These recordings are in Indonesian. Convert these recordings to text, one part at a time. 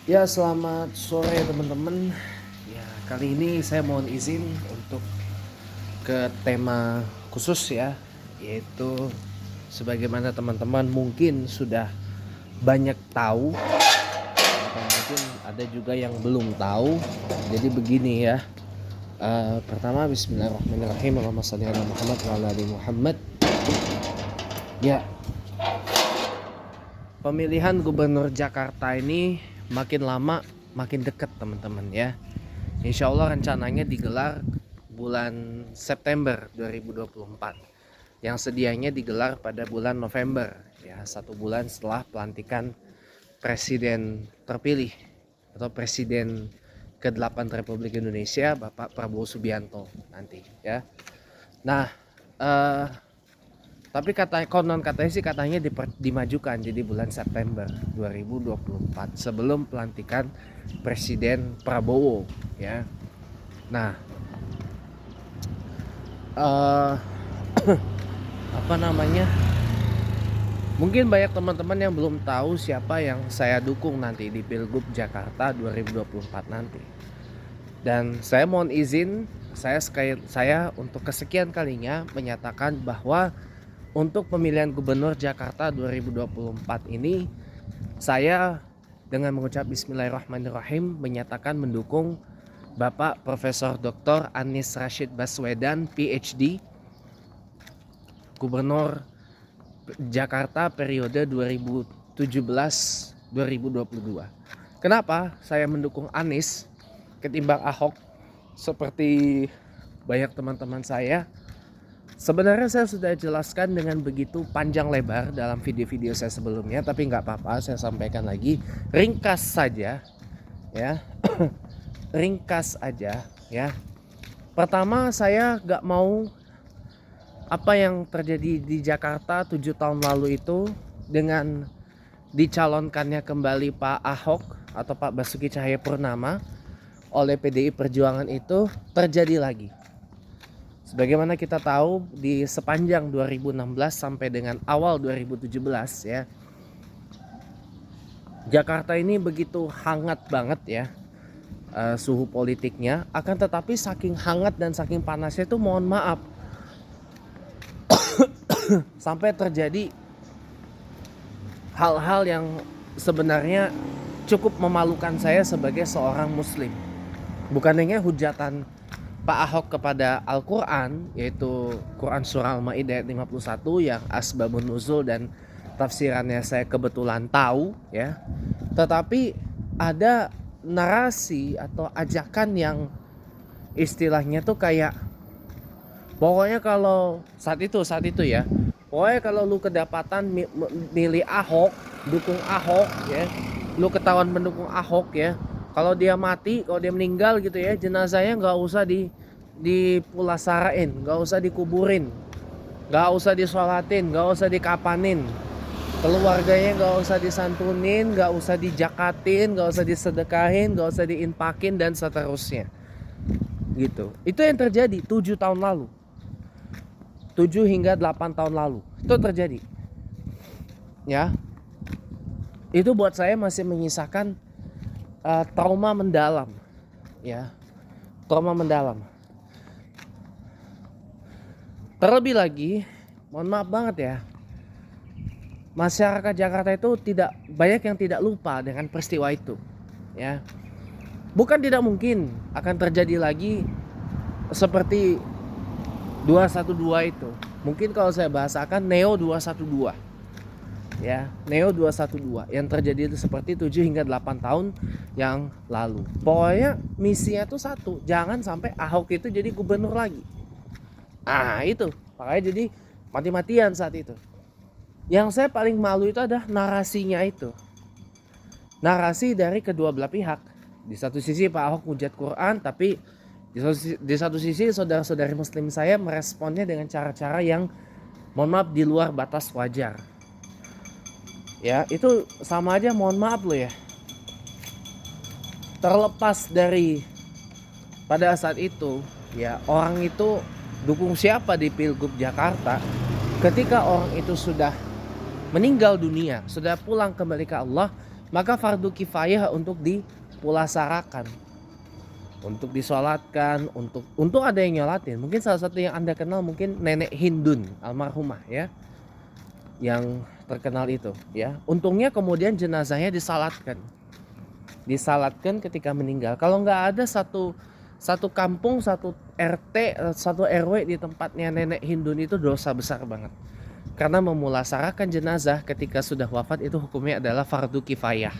Ya, selamat sore teman-teman. Ya, kali ini saya mohon izin untuk ke tema khusus ya, yaitu sebagaimana teman-teman mungkin sudah banyak tahu atau mungkin ada juga yang belum tahu. Jadi begini ya. Pertama bismillahirrahmanirrahim. Allahumma shalli ala Muhammad wa ala ali Muhammad. Ya, pemilihan gubernur Jakarta ini makin lama makin dekat teman-teman ya. Insya Allah rencananya digelar bulan September 2024 yang sedianya digelar pada bulan November ya, 1 bulan setelah pelantikan presiden terpilih atau presiden ke-8 Republik Indonesia Bapak Prabowo Subianto nanti ya. Nah, tapi konon katanya sih katanya dimajukan jadi bulan September 2024 sebelum pelantikan Presiden Prabowo ya. Nah, apa namanya? Mungkin banyak teman-teman yang belum tahu siapa yang saya dukung nanti di Pilgub Jakarta 2024 nanti. Dan saya mohon izin, saya untuk kesekian kalinya menyatakan bahwa untuk pemilihan gubernur Jakarta 2024 ini saya dengan mengucap bismillahirrahmanirrahim menyatakan mendukung Bapak Profesor Dr. Anies Rashid Baswedan PhD, Gubernur Jakarta periode 2017-2022. Kenapa saya mendukung Anies ketimbang Ahok seperti banyak teman-teman saya? Sebenarnya saya sudah jelaskan dengan begitu panjang lebar dalam video-video saya sebelumnya, tapi nggak apa-apa, saya sampaikan lagi ringkas saja ya. Ringkas aja ya. Pertama, saya nggak mau apa yang terjadi di Jakarta 7 tahun lalu itu dengan dicalonkannya kembali Pak Ahok atau Pak Basuki Cahayapurnama oleh PDI Perjuangan itu terjadi lagi. Sebagaimana kita tahu di sepanjang 2016 sampai dengan awal 2017 ya, Jakarta ini begitu hangat banget ya suhu politiknya. Akan tetapi saking hangat dan saking panasnya itu mohon maaf sampai terjadi hal-hal yang sebenarnya cukup memalukan saya sebagai seorang muslim. Bukan hanya hujatan Pak Ahok kepada Al-Quran, yaitu Quran Surah Al-Ma'idah ayat 51 yang asbabun nuzul dan tafsirannya saya kebetulan tahu ya. Tetapi ada narasi atau ajakan yang istilahnya tuh kayak pokoknya kalau saat itu ya, pokoknya kalau lu kedapatan milih Ahok, dukung Ahok ya, lu ketahuan mendukung Ahok ya, kalau dia mati, kalau dia meninggal gitu ya, jenazahnya nggak usah dipulasarain, nggak usah dikuburin, nggak usah disolatin, nggak usah dikapanin, keluarganya nggak usah disantunin, nggak usah dijakatin, nggak usah disedekahin, nggak usah diinpakin dan seterusnya. Gitu. Itu yang terjadi 7 tahun lalu. 7 hingga 8 tahun lalu. Itu terjadi. Ya. Itu buat saya masih menyisakan trauma mendalam ya, trauma mendalam. Terlebih lagi, mohon maaf banget ya, masyarakat Jakarta itu tidak banyak yang tidak lupa dengan peristiwa itu ya. Bukan tidak mungkin akan terjadi lagi seperti 212 itu. Mungkin kalau saya bahasakan Neo 212 ya, Neo 212 yang terjadi itu seperti 7 hingga 8 tahun yang lalu. Pokoknya misinya itu satu, jangan sampai Ahok itu jadi gubernur lagi. Itu makanya jadi mati-matian saat itu. Yang saya paling malu itu adalah narasinya itu, narasi dari kedua belah pihak. Di satu sisi Pak Ahok hujat Quran, tapi di satu sisi saudara-saudari muslim saya meresponnya dengan cara-cara yang mohon maaf di luar batas wajar. Ya, itu sama aja mohon maaf loh ya. Terlepas dari pada saat itu ya, orang itu dukung siapa di Pilgub Jakarta, ketika orang itu sudah meninggal dunia, sudah pulang kembali ke Allah, maka fardu kifayah untuk dipulasarakan, untuk disolatkan, untuk ada yang nyolatin. Mungkin salah satu yang Anda kenal mungkin Nenek Hindun almarhumah ya, yang terkenal itu ya. Untungnya kemudian jenazahnya disalatkan ketika meninggal. Kalau nggak ada satu kampung, satu RT, satu RW di tempatnya Nenek Hindun, itu dosa besar banget. Karena memulasarakan jenazah ketika sudah wafat itu hukumnya adalah fardu kifayah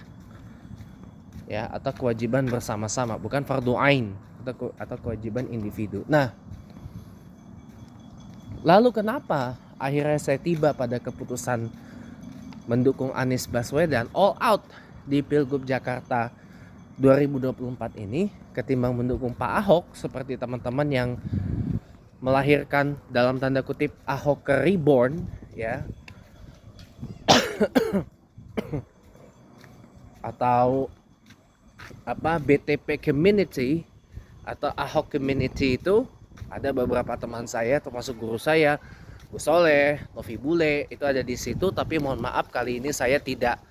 ya, atau kewajiban bersama-sama, bukan fardu ain atau kewajiban individu. Nah, lalu kenapa akhirnya saya tiba pada keputusan mendukung Anies Baswedan all out di Pilgub Jakarta 2024 ini ketimbang mendukung Pak Ahok seperti teman-teman yang melahirkan dalam tanda kutip Ahok Reborn ya, atau apa BTP Community atau Ahok Community. Itu ada beberapa teman saya termasuk guru saya Bu Soleh, Novi Bule itu ada di situ, tapi mohon maaf kali ini saya tidak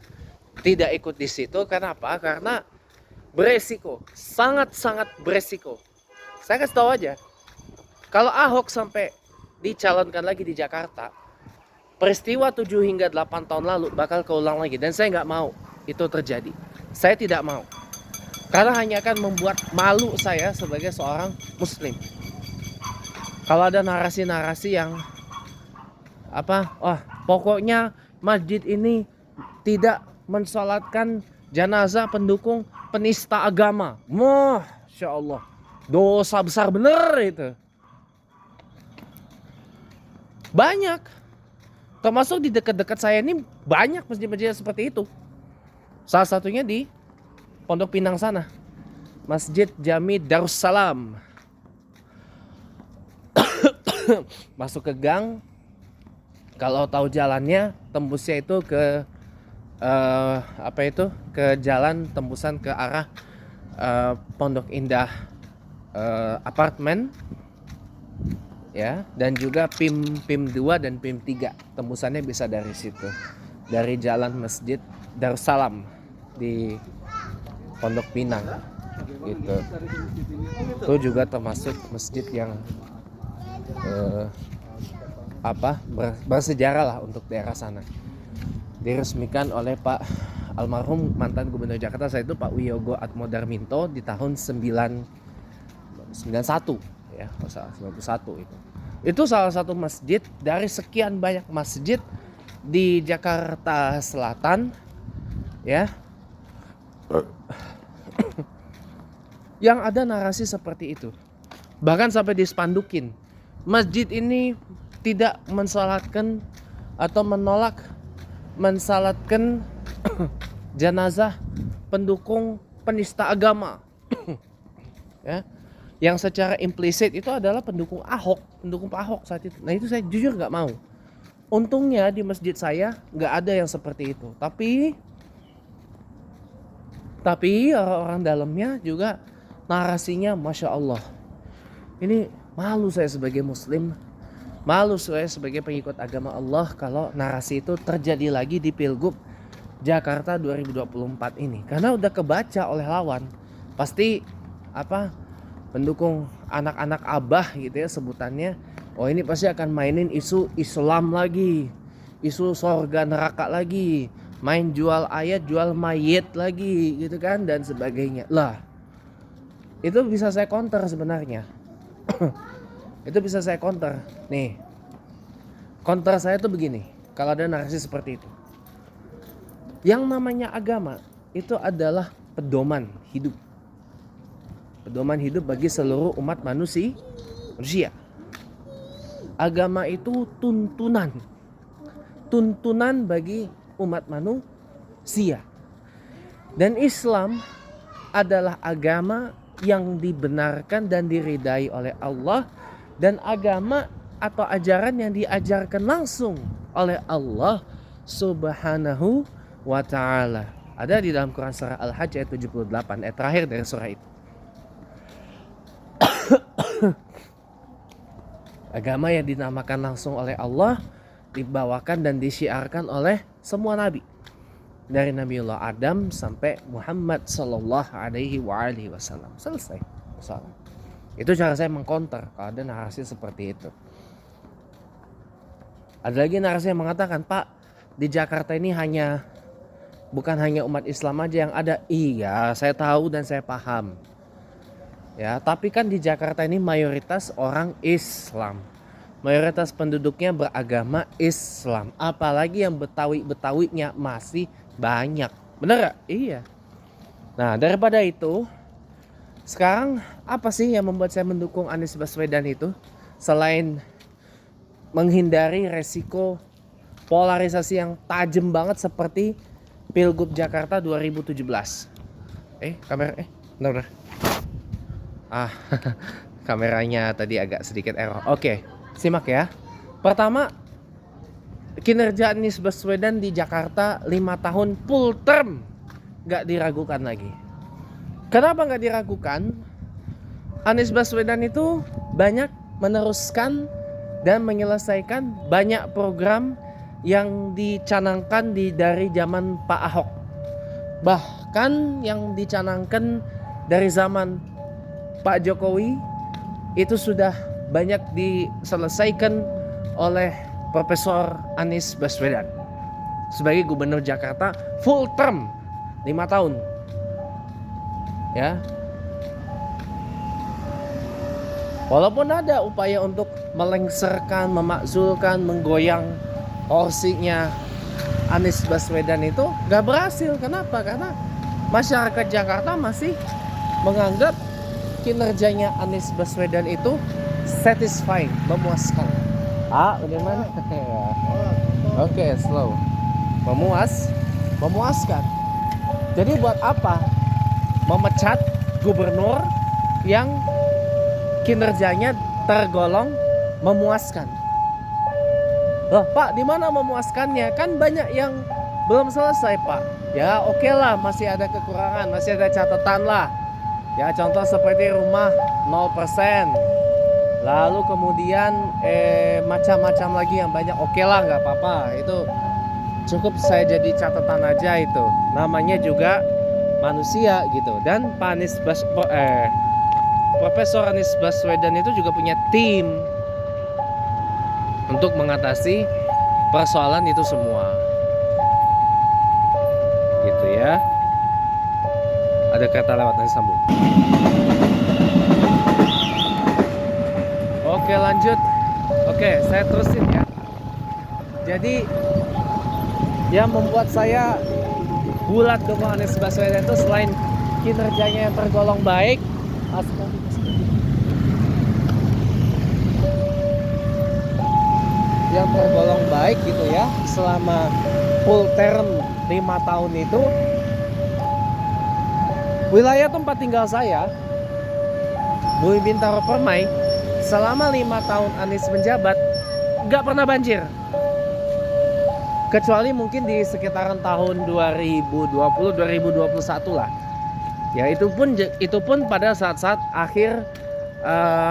ikut di situ. Kenapa? Karena beresiko, sangat-sangat beresiko. Saya kasih tahu aja, kalau Ahok sampai dicalonkan lagi di Jakarta, peristiwa 7 hingga 8 tahun lalu bakal keulang lagi, dan saya nggak mau itu terjadi. Saya tidak mau, karena hanya akan membuat malu saya sebagai seorang muslim. Kalau ada narasi-narasi yang pokoknya masjid ini tidak mensolatkan jenazah pendukung penista agama, Masya Allah, dosa besar bener itu. Banyak, termasuk di dekat-dekat saya ini banyak masjid-masjid seperti itu. Salah satunya di Pondok Pinang sana, Masjid Jami Darussalam. Masuk ke gang, kalau tahu jalannya tembusnya itu ke ke jalan tembusan ke arah Pondok Indah apartemen ya, dan juga PIM 2 dan PIM 3 tembusannya bisa dari situ, dari jalan Masjid Darussalam di Pondok Pinang gitu. Itu juga termasuk masjid yang bersejarah lah untuk daerah sana. Diresmikan oleh Pak almarhum mantan Gubernur Jakarta saya itu Pak Wiyogo Atmodarminto di tahun 91 ya, 91 itu. Itu salah satu masjid dari sekian banyak masjid di Jakarta Selatan ya, yang ada narasi seperti itu. Bahkan sampai dispandukin, masjid ini tidak mensalatkan atau menolak mensalatkan jenazah pendukung penista agama ya, yang secara implisit itu adalah pendukung Pak Ahok saat itu. Nah itu saya jujur nggak mau. Untungnya di masjid saya nggak ada yang seperti itu, tapi orang-orang dalamnya juga narasinya Masya Allah. Ini malu saya sebagai muslim, malu saya sebagai pengikut agama Allah kalau narasi itu terjadi lagi di Pilgub Jakarta 2024 ini. Karena udah kebaca oleh lawan, pasti pendukung anak-anak abah gitu ya sebutannya, oh ini pasti akan mainin isu Islam lagi, isu sorga neraka lagi, main jual ayat jual mayit lagi gitu kan, dan sebagainya lah. Itu bisa saya counter sebenarnya. Itu bisa saya counter. Nih, counter saya tuh begini, kalau ada narasi seperti itu. Yang namanya agama itu adalah pedoman hidup. Pedoman hidup bagi seluruh umat manusia. Agama itu tuntunan bagi umat manusia. Dan Islam adalah agama yang dibenarkan dan diridai oleh Allah, dan agama atau ajaran yang diajarkan langsung oleh Allah Subhanahu wa ta'ala. Ada di dalam Quran surah Al-Hajj ayat 78, ayat terakhir dari surah itu. Agama yang dinamakan langsung oleh Allah, dibawakan dan disiarkan oleh semua nabi. dari Nabiullah Adam sampai Muhammad Sallallahu Alaihi Wasallam. Selesai soal. Itu cara saya mengcounter kalau ada narasi seperti itu. Ada lagi narasi yang mengatakan, Pak, di Jakarta ini bukan hanya umat Islam aja yang ada. Iya, saya tahu dan saya paham. Ya, tapi kan di Jakarta ini mayoritas orang Islam. Mayoritas penduduknya beragama Islam. Apalagi yang Betawi-Betawinya masih banyak. Bener gak? Iya. Nah, daripada itu, sekarang apa sih yang membuat saya mendukung Anies Baswedan itu? Selain menghindari resiko polarisasi yang tajam banget seperti Pilgub Jakarta 2017. Kamera, benar. Kameranya tadi agak sedikit error. Oke, simak ya. Pertama, kinerja Anies Baswedan di Jakarta 5 tahun full term, gak diragukan lagi. Kenapa gak diragukan? Anies Baswedan itu banyak meneruskan dan menyelesaikan banyak program yang dicanangkan dari zaman Pak Ahok. Bahkan yang dicanangkan dari zaman Pak Jokowi itu sudah banyak diselesaikan oleh Profesor Anies Baswedan sebagai Gubernur Jakarta full term 5 tahun. Ya. Walaupun ada upaya untuk melengsarkan, memakzulkan, menggoyang porsinya Anies Baswedan itu gak berhasil. Kenapa? Karena masyarakat Jakarta masih menganggap kinerjanya Anies Baswedan itu satisfying, memuaskan. Bagaimana? Oke, slow. Memuaskan. Jadi buat apa memecat gubernur yang kinerjanya tergolong memuaskan? Loh, Pak, di mana memuaskannya? Kan banyak yang belum selesai, Pak. Ya, oke lah, masih ada kekurangan, masih ada catatan lah. Ya, contoh seperti rumah 0%. Lalu kemudian macam-macam lagi yang banyak. Oke lah, nggak apa-apa. Itu cukup saya jadi catatan aja itu. Namanya juga manusia gitu. Dan Pak Profesor Anies Baswedan itu juga punya tim untuk mengatasi persoalan itu semua. Gitu ya. Ada kereta lewat, nanti sambung. Oke, lanjut. Oke, saya terusin ya. Jadi yang membuat saya bulat dukung Anies Baswedan itu selain kinerjanya yang tergolong baik, gitu ya, selama full term 5 tahun itu, wilayah tempat tinggal saya, Bumi Bintaro Permai, selama 5 tahun Anies menjabat gak pernah banjir. Kecuali mungkin di sekitaran tahun 2020-2021 lah. Ya, itu pun pada saat-saat akhir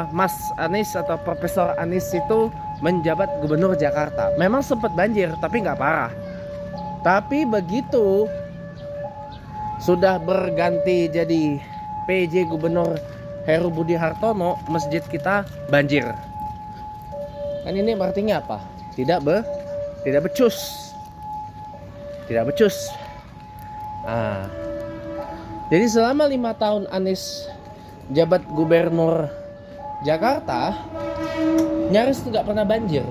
Mas Anies atau Profesor Anies itu menjabat Gubernur Jakarta. Memang sempat banjir, tapi nggak parah. Tapi begitu sudah berganti jadi PJ Gubernur Heru Budi Hartono, masjid kita banjir. Kan ini artinya apa? Tidak becus. Jadi selama 5 tahun Anies jabat Gubernur Jakarta, nyaris tidak pernah banjir.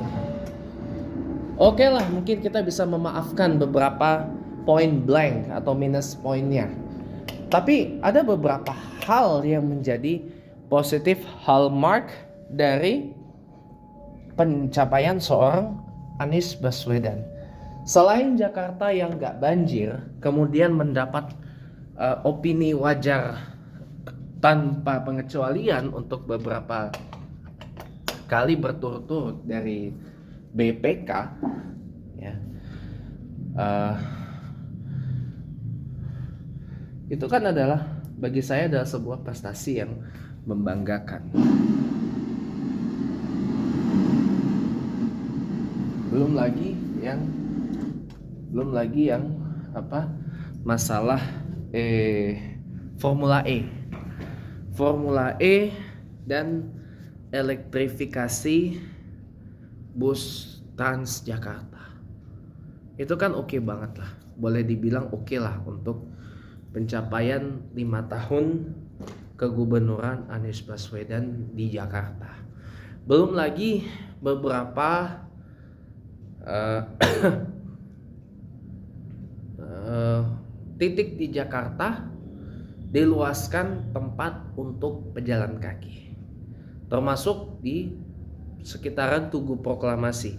Oke lah, mungkin kita bisa memaafkan beberapa point blank atau minus poinnya. Tapi ada beberapa hal yang menjadi positif hallmark dari pencapaian seorang Anies Baswedan. Selain Jakarta yang gak banjir, kemudian mendapat opini wajar tanpa pengecualian untuk beberapa kali berturut-turut dari BPK, ya, itu kan bagi saya adalah sebuah prestasi yang membanggakan. Belum lagi yang masalah Formula E. Formula E dan elektrifikasi bus Transjakarta. Itu kan oke banget lah. Boleh dibilang oke lah untuk pencapaian 5 tahun kegubernuran Anies Baswedan di Jakarta. Belum lagi beberapa titik di Jakarta diluaskan tempat untuk pejalan kaki, termasuk di sekitaran Tugu Proklamasi.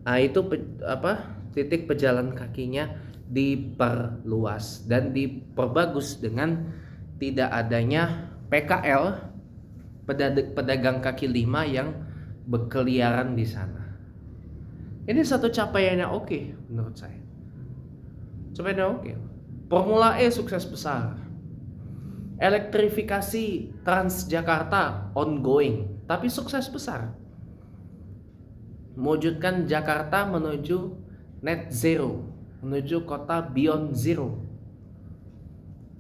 Nah itu titik pejalan kakinya diperluas dan diperbagus dengan tidak adanya PKL, pedagang kaki lima yang berkeliaran di sana. Ini satu capaiannya oke menurut saya. Capaiannya oke. Formula E sukses besar. Elektrifikasi Transjakarta ongoing, tapi sukses besar. Mewujudkan Jakarta menuju net zero, menuju kota beyond zero.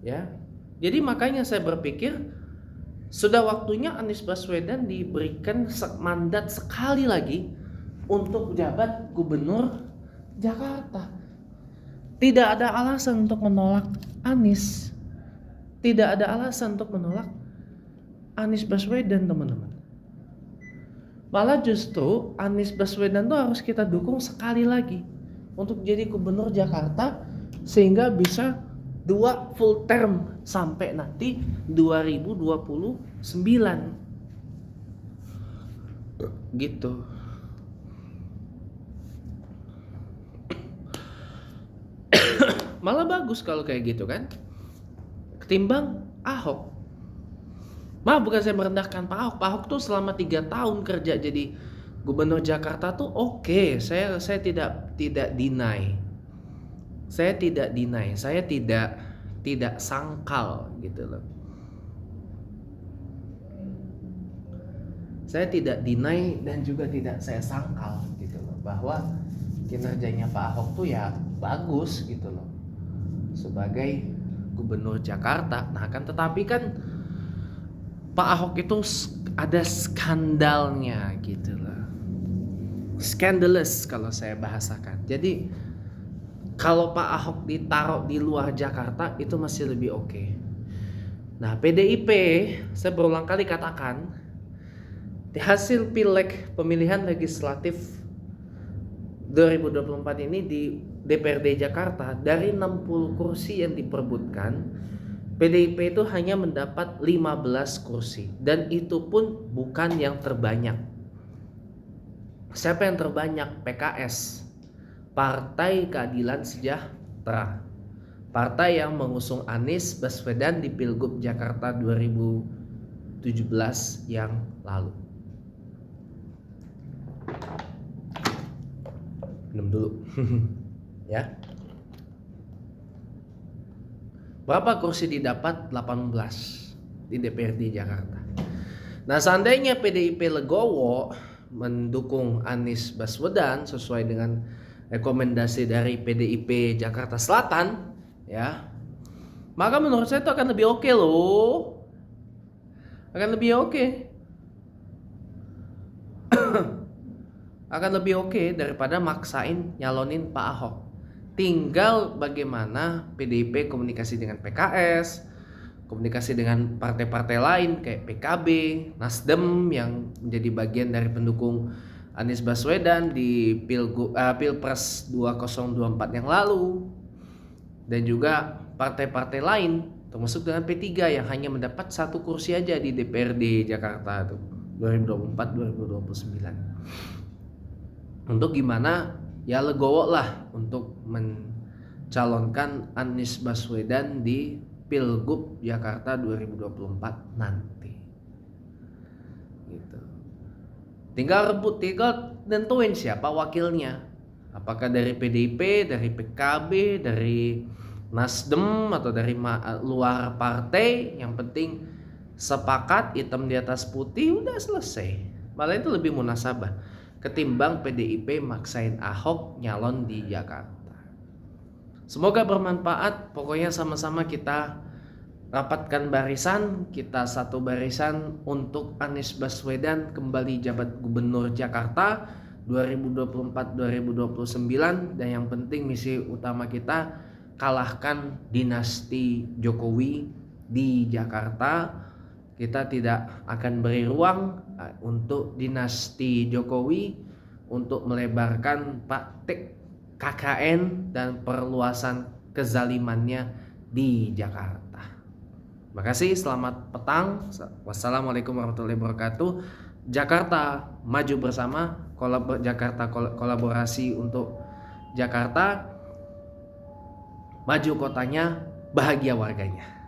Ya. Jadi makanya saya berpikir sudah waktunya Anies Baswedan diberikan mandat sekali lagi untuk jabat gubernur Jakarta. Tidak ada alasan untuk menolak Anies. Tidak ada alasan untuk menolak Anies Baswedan, teman-teman. Malah justru Anies Baswedan tuh harus kita dukung sekali lagi untuk jadi gubernur Jakarta sehingga bisa 2 full term sampai nanti 2029. Gitu. Malah bagus kalau kayak gitu kan, ketimbang Ahok. Bukan saya merendahkan Pak Ahok. Pak Ahok tuh selama 3 tahun kerja jadi gubernur Jakarta tuh oke. Saya tidak deny. Saya tidak sangkal gitu loh. Saya tidak deny dan juga tidak saya sangkal gitu loh, bahwa kinerjanya Pak Ahok tuh ya bagus gitu loh sebagai gubernur Jakarta. Nah kan tetapi kan Pak Ahok itu ada skandalnya gitu loh. Scandalous kalau saya bahasakan. Jadi kalau Pak Ahok ditaruh di luar Jakarta itu masih lebih oke. Nah PDIP, saya berulang kali katakan, di hasil pileg pemilihan legislatif 2024 ini di DPRD Jakarta, dari 60 kursi yang diperebutkan, PDIP itu hanya mendapat 15 kursi. Dan itu pun bukan yang terbanyak. Siapa yang terbanyak? PKS, Partai Keadilan Sejahtera, partai yang mengusung Anies Baswedan di Pilgub Jakarta 2017 yang lalu. Minum dulu. Ya. Berapa kursi didapat? 18 di DPRD Jakarta. Nah, seandainya PDIP legowo mendukung Anies Baswedan sesuai dengan rekomendasi dari PDIP Jakarta Selatan, ya, maka menurut saya itu akan lebih oke loh. Akan lebih oke. Akan lebih oke daripada maksain nyalonin Pak Ahok. Tinggal bagaimana PDIP komunikasi dengan PKS, komunikasi dengan partai-partai lain kayak PKB, Nasdem yang menjadi bagian dari pendukung Anies Baswedan di Pilpres 2024 yang lalu, dan juga partai-partai lain termasuk dengan P3 yang hanya mendapat 1 kursi aja di DPRD Jakarta tuh 2024-2029. Untuk gimana ya legowo lah untuk mencalonkan Anies Baswedan di Pilgub Jakarta 2024 nanti. Gitu. Tinggal nentuin siapa wakilnya. Apakah dari PDIP, dari PKB, dari Nasdem atau dari luar partai. Yang penting sepakat, hitam di atas putih, udah selesai. Malah itu lebih munasabah ketimbang PDIP maksain Ahok nyalon di Jakarta. Semoga bermanfaat. Pokoknya sama-sama kita rapatkan barisan, kita satu barisan untuk Anies Baswedan kembali jabat Gubernur Jakarta 2024-2029, dan yang penting misi utama kita kalahkan dinasti Jokowi di Jakarta. Kita tidak akan beri ruang untuk dinasti Jokowi untuk melebarkan praktik KKN dan perluasan kezalimannya di Jakarta. Terima kasih, selamat petang. Wassalamualaikum warahmatullahi wabarakatuh. Jakarta maju bersama, Jakarta kolaborasi untuk Jakarta, maju kotanya, bahagia warganya.